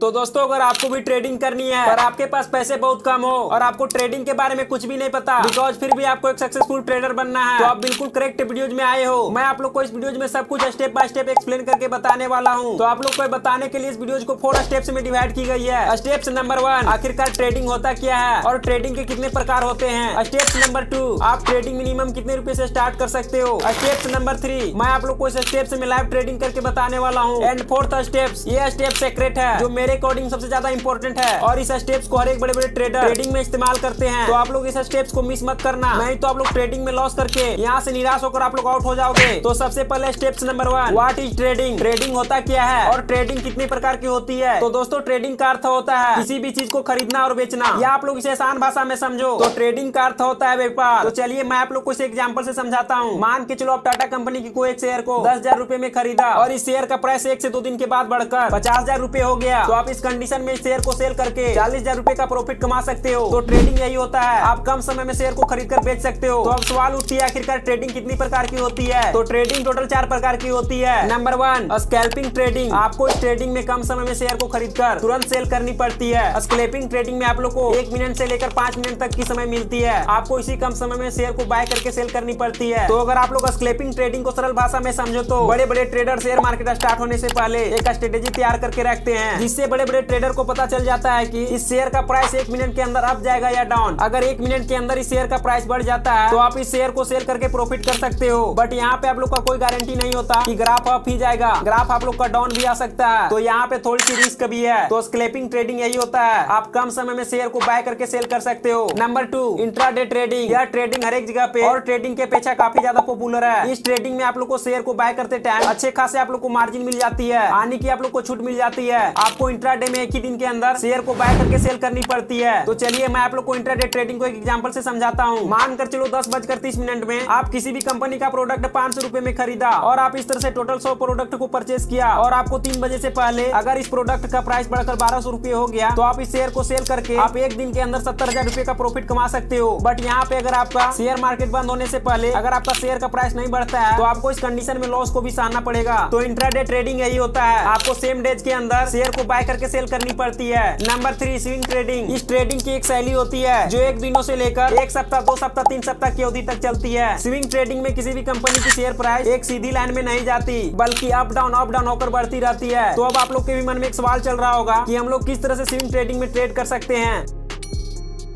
तो दोस्तों अगर आपको भी ट्रेडिंग करनी है पर आपके पास पैसे बहुत कम हो और आपको ट्रेडिंग के बारे में कुछ भी नहीं पता बिकॉज फिर भी आपको एक सक्सेसफुल ट्रेडर बनना है तो आप बिल्कुल करेक्ट वीडियोज में आए हो। मैं आप लोग को इस वीडियोज में सब कुछ स्टेप बाय स्टेप एक्सप्लेन करके बताने वाला हूँ। तो आप लोग को बताने के लिए इस वीडियोज को 4 स्टेप्स में डिवाइड की गई है। स्टेप्स नंबर 1 आखिरकार ट्रेडिंग होता क्या है और ट्रेडिंग के कितने प्रकार होते हैं। स्टेप्स नंबर 2 आप ट्रेडिंग मिनिमम कितने रुपए से स्टार्ट कर सकते हो। स्टेप्स नंबर 3 मैं आप लोग को इस स्टेप्स में लाइव ट्रेडिंग करके बताने वाला हूँ। एंड 4th स्टेप्स ये स्टेप सीक्रेट है जो मेरे अकॉर्डिंग सबसे ज्यादा इंपॉर्टेंट है और इस स्टेप्स को हर एक बड़े बड़े ट्रेडर ट्रेडिंग में इस्तेमाल करते हैं। तो आप लोग इस स्टेप्स को मिस मत करना, नहीं तो आप लोग ट्रेडिंग में लॉस करके यहाँ से निराश होकर आप लोग आउट हो जाओगे। तो सबसे पहले steps number 1 what is trading. Trading होता क्या है और ट्रेडिंग कितने प्रकार की होती है। तो दोस्तों ट्रेडिंग का अर्थ होता है किसी भी चीज को खरीदना और बेचना, या आप लोग इसे आसान भाषा में समझो तो ट्रेडिंग का अर्थ होता है व्यापार। तो चलिए मैं आप लोग को इस एग्जाम्पल से समझाता हूँ। मान के चलो आप टाटा कंपनी की कोई एक शेयर को 10,000 रुपए में खरीदा और इस शेयर का प्राइस 1 से 2 दिन के बाद बढ़कर 50,000 रुपए हो गया। तो आप इस कंडीशन में इस शेयर को सेल करके 40,000 रुपए का प्रॉफिट कमा सकते हो। तो ट्रेडिंग यही होता है, आप कम समय में शेयर को खरीद कर बेच सकते हो। तो अब सवाल उठती है आखिरकार ट्रेडिंग कितनी प्रकार की होती है। तो ट्रेडिंग टोटल 4 प्रकार की होती है। Number 1 scalping trading. आपको इस ट्रेडिंग में कम समय में शेयर को खरीद कर तुरंत सेल करनी पड़ती है। स्कैल्पिंग ट्रेडिंग में आप लोग को 1 मिनट से लेकर 5 मिनट तक की समय मिलती है। आपको इसी कम समय में शेयर को बाय करके सेल करनी पड़ती है। तो अगर आप लोग स्कैल्पिंग ट्रेडिंग को सरल भाषा में समझो तो बड़े बड़े ट्रेडर शेयर मार्केट स्टार्ट होने से पहले एक स्ट्रेटेजी तैयार करके रखते हैं, जिससे बड़े बड़े ट्रेडर को पता चल जाता है कि इस शेयर का प्राइस 1 मिनट के अंदर अप जाएगा या डाउन। अगर 1 मिनट के अंदर इस शेयर का प्राइस बढ़ जाता है तो आप इस शेयर को सेल करके प्रॉफिट कर सकते हो। बट यहाँ पे आप लोग का कोई गारंटी नहीं होता कि ग्राफ अप ही जाएगा, ग्राफ आप लोग का डाउन भी आ सकता है। तो यहाँ पे थोड़ी सी रिस्क भी है। तो स्कैल्पिंग ट्रेडिंग यही होता है, आप कम समय में शेयर को बाय करके सेल कर सकते हो। Number 2 intraday trading. यह ट्रेडिंग हर एक जगह पे और ट्रेडिंग के अपेक्षा काफी ज्यादा पॉपुलर है। इस ट्रेडिंग में आप लोग को शेयर को बाय करते टाइम अच्छे खासे आप लोग को मार्जिन मिल जाती है, आने की आप लोग को छूट मिल जाती है। आपको इंट्राडे में एक ही दिन के अंदर शेयर को बाय करके सेल करनी पड़ती है। तो चलिए मैं आप लोग को इंट्राडे ट्रेडिंग को एक एग्जांपल से समझाता हूँ। मानकर चलो 10:30 में आप किसी भी कंपनी का प्रोडक्ट 500 रुपए में खरीदा और आप इस तरह से टोटल 100 प्रोडक्ट को परचेस किया और आपको 3 बजे से पहले अगर इस प्रोडक्ट का प्राइस बढ़कर 1200 रुपए हो गया तो आप इस शेयर को सेल करके आप एक दिन के अंदर 70,000 रुपए का प्रॉफिट कमा सकते हो। बट यहाँ पे अगर आपका शेयर मार्केट बंद होने से पहले अगर आपका शेयर का प्राइस नहीं बढ़ता है तो आपको इस कंडीशन में लॉस को भी सहना पड़ेगा। तो इंट्राडे ट्रेडिंग यही होता है, आपको सेम डेज के अंदर शेयर को बाय करके सेल करनी पड़ती है। Number 3 swing trading. इस ट्रेडिंग की एक शैली होती है जो 1 दिनों से लेकर 1 सप्ताह 2 सप्ताह 3 सप्ताह की अवधि तक चलती है। स्विंग ट्रेडिंग में किसी भी कंपनी की शेयर प्राइस एक सीधी लाइन में नहीं जाती बल्कि अप डाउन होकर बढ़ती रहती है। तो अब आप लोग के भी मन में एक सवाल चल रहा होगा कि हम लोग किस तरह से स्विंग ट्रेडिंग में ट्रेड कर सकते हैं।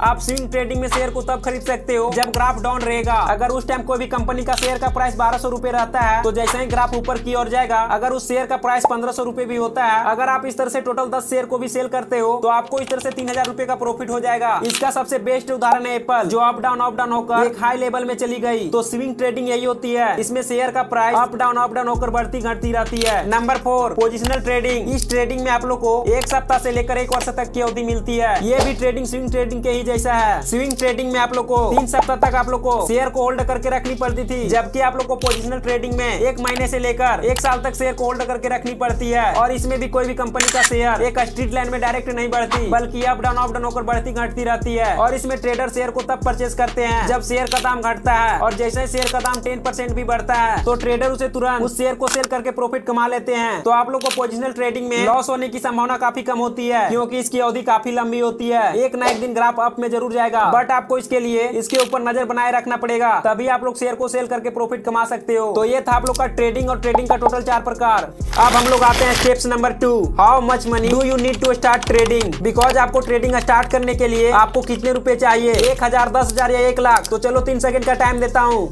आप स्विंग ट्रेडिंग में शेयर को तब खरीद सकते हो जब ग्राफ डाउन रहेगा। अगर उस टाइम कोई भी कंपनी का शेयर का प्राइस 1200 रुपए रहता है तो जैसे ही ग्राफ ऊपर की ओर जाएगा अगर उस शेयर का प्राइस 1500 रुपए भी होता है, अगर आप इस तरह से टोटल 10 शेयर को भी सेल करते हो तो आपको इस तरह से 3000 रुपए का प्रॉफिट हो जाएगा। इसका सबसे बेस्ट उदाहरण है एप्पल जो अप डाउन होकर एक हाई लेवल में चली गई। तो स्विंग ट्रेडिंग यही होती है, इसमें शेयर का प्राइस अप डाउन होकर बढ़ती घटती रहती है। Number 4 positional trading. इस ट्रेडिंग में आप लोग को 1 सप्ताह से लेकर 1 वर्ष तक की अवधि मिलती है। ये भी ट्रेडिंग स्विंग ट्रेडिंग के ही जैसा है। स्विंग ट्रेडिंग में आप लोग को 3 सप्ताह तक आप लोग को शेयर को होल्ड करके रखनी पड़ती थी, जबकि आप लोग को पोजिशनल ट्रेडिंग में 1 महीने से लेकर 1 साल तक शेयर को होल्ड करके रखनी पड़ती है। और इसमें भी कोई भी कंपनी का शेयर एक स्ट्रीट लाइन में डायरेक्ट नहीं बढ़ती बल्कि अप डाउन होकर बढ़ती घटती रहती है। और इसमें ट्रेडर शेयर को तब परचेस करते हैं जब शेयर का दाम घटता है और जैसे शेयर का दाम 10% भी बढ़ता है तो ट्रेडर उसे तुरंत उस शेयर को सेल करके प्रॉफिट कमा लेते हैं। तो आप लोग को पोजिशनल ट्रेडिंग में लॉस होने की संभावना काफी कम होती है क्योंकि इसकी अवधि काफी लंबी होती है। एक ना एक दिन ग्राफ अप में जरूर जाएगा, बट आपको इसके लिए इसके ऊपर नजर बनाए रखना पड़ेगा, तभी आप लोग शेयर को सेल करके प्रॉफिट कमा सकते हो। तो ये था आप लोग का ट्रेडिंग और ट्रेडिंग का टोटल 4 प्रकार। अब हम लोग आते हैं steps number 2 how much money do you need to start trading. Because आपको ट्रेडिंग स्टार्ट करने के लिए आपको कितने रुपए चाहिए, 1000, 10,000 या 1 लाख। तो चलो 3 सेकंड का टाइम देता हूँ।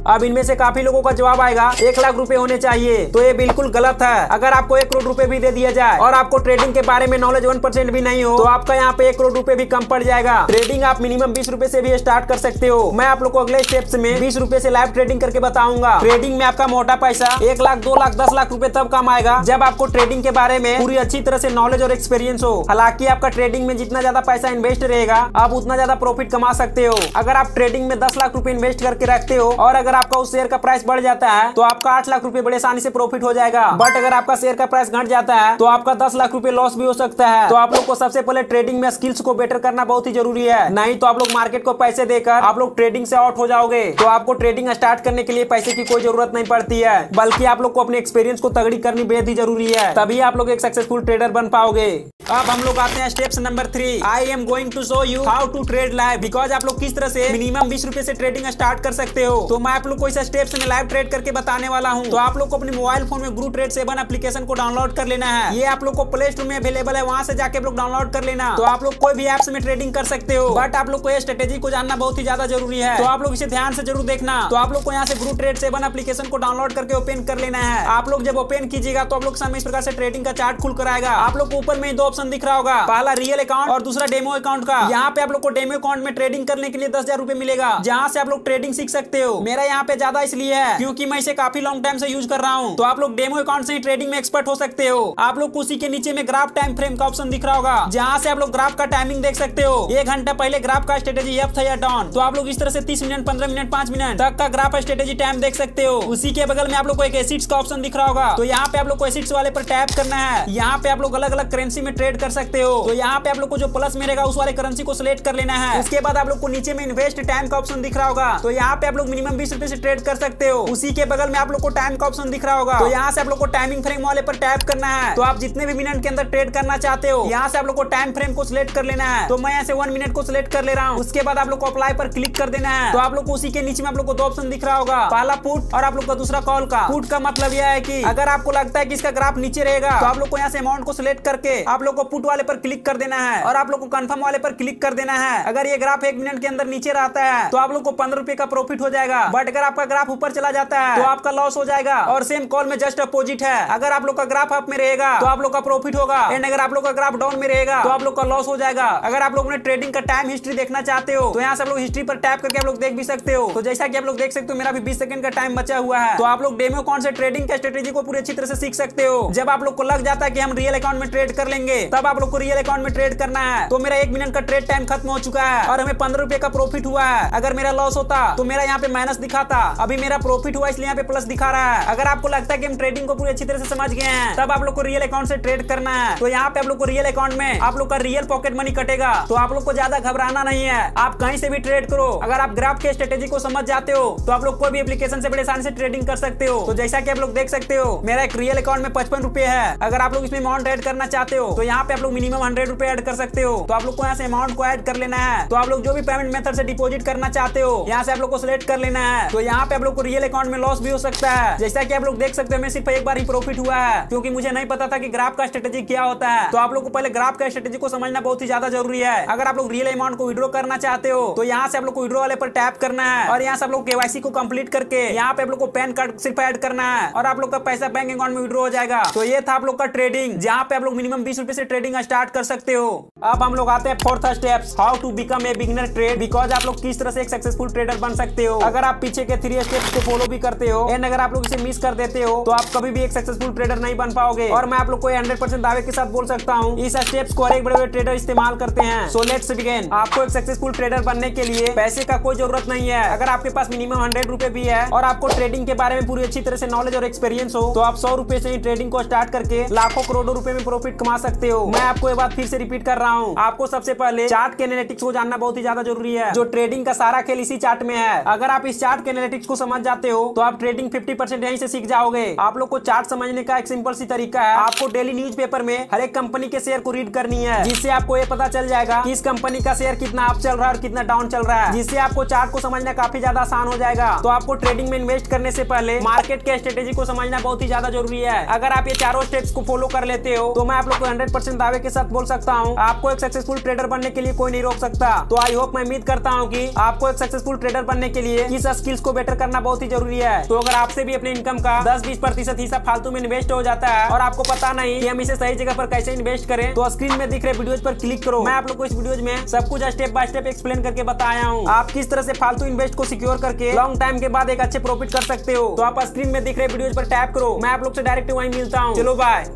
अब इनमें से काफी लोगों का जवाब आएगा 1 लाख रुपए होने चाहिए। तो ये बिल्कुल गलत है। अगर आपको 1 करोड़ रुपए भी दे दिया जाए और आपको ट्रेडिंग के बारे में नॉलेज 1% भी नहीं हो तो आपका यहाँ पे 1 करोड़ रुपए भी कम पड़ जाएगा। ट्रेडिंग आप मिनिमम 20 रुपए से भी स्टार्ट कर सकते हो। मैं आप लोग को अगले स्टेप्स में 20 रुपए से लाइव ट्रेडिंग करके बताऊंगा। ट्रेडिंग में आपका मोटा पैसा 1 लाख 2 लाख 10 लाख रुपए तब कम आएगा जब आपको ट्रेडिंग के बारे में पूरी अच्छी तरह से नॉलेज और एक्सपीरियंस हो। हालांकि आपका ट्रेडिंग में जितना ज्यादा पैसा इन्वेस्ट रहेगा आप उतना ज्यादा प्रॉफिट कमा सकते हो। अगर आप ट्रेडिंग में 10 लाख रुपए इन्वेस्ट करके रखते हो और अगर अगर आपका उस शेयर का प्राइस बढ़ जाता है तो आपका 8 लाख रुपए बड़े आसानी से प्रॉफिट हो जाएगा। बट अगर आपका शेयर का प्राइस घट जाता है तो आपका 10 लाख रुपए लॉस भी हो सकता है। तो आप लोग को सबसे पहले ट्रेडिंग में स्किल्स को बेटर करना बहुत ही जरूरी है, नहीं तो आप लोग मार्केट को पैसे देकर आप लोग ट्रेडिंग से आउट हो जाओगे। तो आपको ट्रेडिंग स्टार्ट करने के लिए पैसे की कोई जरूरत नहीं पड़ती है, बल्कि आप लोग को अपने एक्सपीरियंस को तगड़ी करनी बेहद ही जरूरी है, तभी आप लोग एक सक्सेसफुल ट्रेडर बन पाओगे। अब हम लोग आते हैं steps number 3। I am going to show you how to trade live, because आप लोग किस तरह से मिनिमम 20 रुपए से ट्रेडिंग स्टार्ट कर सकते हो। तो मैं आप लोग को इस स्टेप्स में लाइव ट्रेड करके बताने वाला हूँ। तो आप लोग को अपने मोबाइल फोन में GuruTrade 7 एप्लीकेशन को डाउनलोड कर लेना है। ये आप लोग को प्ले स्टोर में अवेलेबल है, वहाँ से जाके आप लोग डाउनलोड कर लेना। तो आप लोग कोई भी ऐप्स में ट्रेडिंग कर सकते हो, बट आप लोग को ये स्ट्रेटेजी को जानना बहुत ही ज्यादा जरूरी है। तो आप लोग इसे ध्यान से जरूर देखना। तो आप लोग को यहाँ से GuruTrade 7 एप्लीकेशन को डाउनलोड करके ओपन कर लेना है। आप लोग जब ओपन कीजिएगा तो आप लोग सामने इस प्रकार से ट्रेडिंग का चार्ट खुल कर आएगा। आप लोग को ऊपर में 2 ऑप्शन दिख रहा होगा, पहला रियल अकाउंट और दूसरा डेमो अकाउंट का। यहाँ पे आप लोग को डेमो अकाउंट में ट्रेडिंग करने के लिए 10,000 रुपए मिलेगा, जहाँ से आप लोग ट्रेडिंग सीख सकते हो। मेरा यहाँ पे ज्यादा इसलिए है क्योंकि मैं इसे काफी लॉन्ग टाइम से यूज कर रहा हूँ। तो आप लोग डेमो अकाउंट से ही ट्रेडिंग में एक्सपर्ट हो सकते हो। आप लोग को उसी के नीचे में ग्राफ टाइम फ्रेम का ऑप्शन दिख रहा होगा, जहाँ से आप लोग ग्राफ का टाइमिंग देख सकते हो। 1 घंटा पहले ग्राफ का स्ट्रेटेजी अप था या डाउन। तो आप लोग इस तरह से 30 मिनट, 15 मिनट, 5 मिनट तक का ग्राफ स्ट्रेटेजी टाइम देख सकते हो। उसी के बगल में आप लोग को एक एसिड्स का ऑप्शन दिख रहा होगा। तो यहाँ पे आप लोग को एसिड्स वाले पर टैप करना है। यहाँ पे आप लोग अलग अलग करेंसी में ट्रेड कर सकते हो। तो यहाँ पे आप लोग को जो प्लस में रहेगा उस वाले करेंसी को सिलेक्ट कर लेना है। उसके बाद आप लोग को नीचे में इन्वेस्ट टाइम का ऑप्शन दिख रहा होगा। तो यहाँ पे आप लोग मिनिमम 20 रुपए से ट्रेड कर सकते हो। उसी के बगल में आप लोग को टाइम का ऑप्शन दिख रहा होगा। तो यहाँ से आप लोग को टाइमिंग फ्रेम वाले पर टैप करना है। तो आप जितने भी मिनट के अंदर ट्रेड करना चाहते हो, यहाँ से आप लोग को टाइम फ्रेम को सिलेक्ट कर लेना है। तो मैं यहाँ से 1 मिनट को सिलेक्ट कर ले रहा हूँ। उसके बाद आप लोग को अप्लाई पर क्लिक कर देना है। तो आप लोग को उसी के नीचे में आप लोग को 2 ऑप्शन दिख रहा होगा, पहला पुट और आप लोग का दूसरा कॉल का। पुट का मतलब यह है कि अगर आपको लगता है कि इसका ग्राफ नीचे रहेगा तो आप लोग को यहाँ से अमाउंट को सिलेक्ट करके आप लोग को पुट वाले पर क्लिक कर देना है और आप लोग को कंफर्म वाले पर क्लिक कर देना है। अगर ये ग्राफ 1 मिनट के अंदर नीचे रहता है तो आप लोग को 15 रुपए का प्रॉफिट हो जाएगा। बट अगर आपका ग्राफ ऊपर चला जाता है तो आपका लॉस हो जाएगा। और सेम कॉल में जस्ट अपोजिट है, अगर आप लोग का ग्राफ अप में रहेगा तो आप लोग का प्रॉफिट होगा, एंड अगर आप लोग का ग्राफ डाउन में रहेगा तो आप लोग का लॉस हो जाएगा। अगर आप लोग ने ट्रेडिंग का टाइम हिस्ट्री देखना चाहते हो तो यहाँ से आप लोग हिस्ट्री पर टैप करके आप लोग देख भी सकते हो। तो जैसा कि आप लोग देख सकते हो मेरा भी 20 सेकंड का टाइम बचा हुआ है। तो आप लोग डेमो अकाउंट से ट्रेडिंग का स्ट्रेटेजी को पूरी अच्छी तरह से सीख सकते हो। जब आप लोग को लग जाता है कि हम रियल अकाउंट में ट्रेड कर लेंगे तब आप लोग को रियल अकाउंट में ट्रेड करना है। तो मेरा 1 मिनट का ट्रेड टाइम खत्म हो चुका है और हमें 15 रुपए का प्रॉफिट हुआ है। अगर मेरा लॉस होता तो मेरा यहाँ पे माइनस दिखाता, अभी मेरा प्रॉफिट हुआ इसलिए यहाँ पे प्लस दिखा रहा है। अगर आपको लगता है कि हम ट्रेडिंग को पूरी अच्छी तरह से समझ गए हैं तब आप लोग को रियल अकाउंट से ट्रेड करना है। तो यहाँ पे आप लोग को रियल अकाउंट में आप लोग का रियल पॉकेट मनी कटेगा। तो आप लोग को ज्यादा घबराना नहीं है, आप कहीं से भी ट्रेड करो। अगर आप ग्राफ के स्ट्रेटेजी को समझ जाते हो तो आप लोग कोई भी एप्लीकेशन से बड़े आसानी से ट्रेडिंग कर सकते हो। तो जैसा कि आप लोग देख सकते हो मेरा एक रियल अकाउंट में 55 रुपए है। अगर आप लोग इसमें अमाउंट ऐड करना चाहते हो तो यहाँ पे आप लोग मिनिमम 100 रुपए ऐड कर सकते हो। तो आप लोग को यहाँ से अमाउंट को ऐड कर लेना है। तो आप लोग जो भी पेमेंट मेथड से डिपॉजिट करना चाहते हो यहाँ से आप लोग को सिलेक्ट कर लेना है। तो यहाँ पे आप लोग को रियल अकाउंट में लॉस भी हो सकता है। जैसा कि आप लोग देख सकते हो मैं सिर्फ एक बार ही प्रॉफिट हुआ है क्योंकि मुझे नहीं पता था कि ग्राफ का स्ट्रेटेजी क्या होता है। तो आप लोग को पहले ग्राफ का स्ट्रेटेजी को समझना बहुत ही ज्यादा जरूरी है। अगर आप लोग रियल अमाउंट को विड्रॉ करना चाहते हो तो यहाँ से आप लोग को विड्रॉ वाले पर टैप करना है और यहाँ से आप लोग KYC को कंप्लीट करके यहाँ पे आप लोग को पैन कार्ड सिर्फ ऐड करना है और आप लोग का पैसा बैंक अकाउंट में विड्रॉ हो जाएगा। तो ये था आप लोग का ट्रेडिंग, जहाँ पे आप लोग मिनिमम 20 रुपए से ट्रेडिंग स्टार्ट कर सकते हो। अब हम लोग आते हैं 4th steps, how to become a beginner trade, because आप लोग किस तरह से एक सक्सेसफुल ट्रेडर बन सकते हो। अगर आप पीछे के 3 स्टेप्स को फॉलो भी करते हो एंड अगर आप लोग इसे मिस कर देते हो तो आप कभी भी एक सक्सेसफुल ट्रेडर नहीं बन पाओगे। और मैं आप लोग को 100% दावे के साथ बोल सकता हूँ इस स्टेप्स को हर एक बड़े बड़े ट्रेडर इस्तेमाल करते हैं। So let's begin. आपको एक सक्सेसफुल ट्रेडर बनने के लिए पैसे का कोई जरूरत नहीं है। अगर आपके पास मिनिमम 100 रुपए भी है और आपको ट्रेडिंग के बारे में पूरी अच्छी तरह से नॉलेज और एक्सपीरियंस हो तो आप 100 रुपए से ही ट्रेडिंग को स्टार्ट करके लाखों करोड़ों रुपए में प्रॉफिट कमा सकते हो। मैं आपको ये बात फिर से रिपीट कर रहा हूँ, आपको सबसे पहले चार्ट के एनालिटिक्स को जानना बहुत ही ज्यादा जरूरी है। जो ट्रेडिंग का सारा खेल इसी चार्ट में है। अगर आप इस चार्ट के एनालिटिक्स को समझ जाते हो तो आप ट्रेडिंग 50% यहीं से सीख जाओगे। आप लोग को चार्ट समझने का एक सिंपल सी तरीका है, आपको डेली न्यूज़पेपर में हर एक कंपनी के शेयर को रीड करनी है, जिससे आपको ये पता चल जाएगा कि इस कंपनी का शेयर कितना अप चल रहा है और कितना डाउन चल रहा है, जिससे आपको चार्ट को समझना काफी ज्यादा आसान हो जाएगा। तो आपको ट्रेडिंग में इन्वेस्ट करने से पहले मार्केट के स्ट्रेटेजी को समझना बहुत ही ज्यादा जरूरी है। अगर आप ये चारों स्टेप्स को फॉलो कर लेते हो तो मैं आप लोग को 100% दावे के साथ बोल सकता हूँ आपको एक सक्सेसफुल ट्रेडर बनने के लिए कोई नहीं रोक सकता। तो आई होप, मैं उम्मीद करता हूँ कि आपको एक सक्सेसफुल ट्रेडर बनने के लिए इस स्किल्स को बेटर करना बहुत ही जरूरी है। तो अगर आपसे भी अपने इनकम का 10-20% हिस्सा फालतू में इन्वेस्ट हो जाता है और आपको पता नहीं कि हम इसे सही जगह पर कैसे इन्वेस्ट करें तो स्क्रीन में दिख रहे वीडियोस पर क्लिक करो। मैं आप लोग को इस वीडियोस में सब कुछ स्टेप बाय स्टेप एक्सप्लेन करके बताया हूँ। आप किस तरह से फालतू इन्वेस्ट को सिक्योर करके लॉन्ग टाइम के बाद एक अच्छे प्रॉफिट कर सकते हो। तो आप स्क्रीन में दिख रहे वीडियोस पर टैप करो। मैं आप लोग से डायरेक्ट वहीं मिलता हूँ। चलो बाय।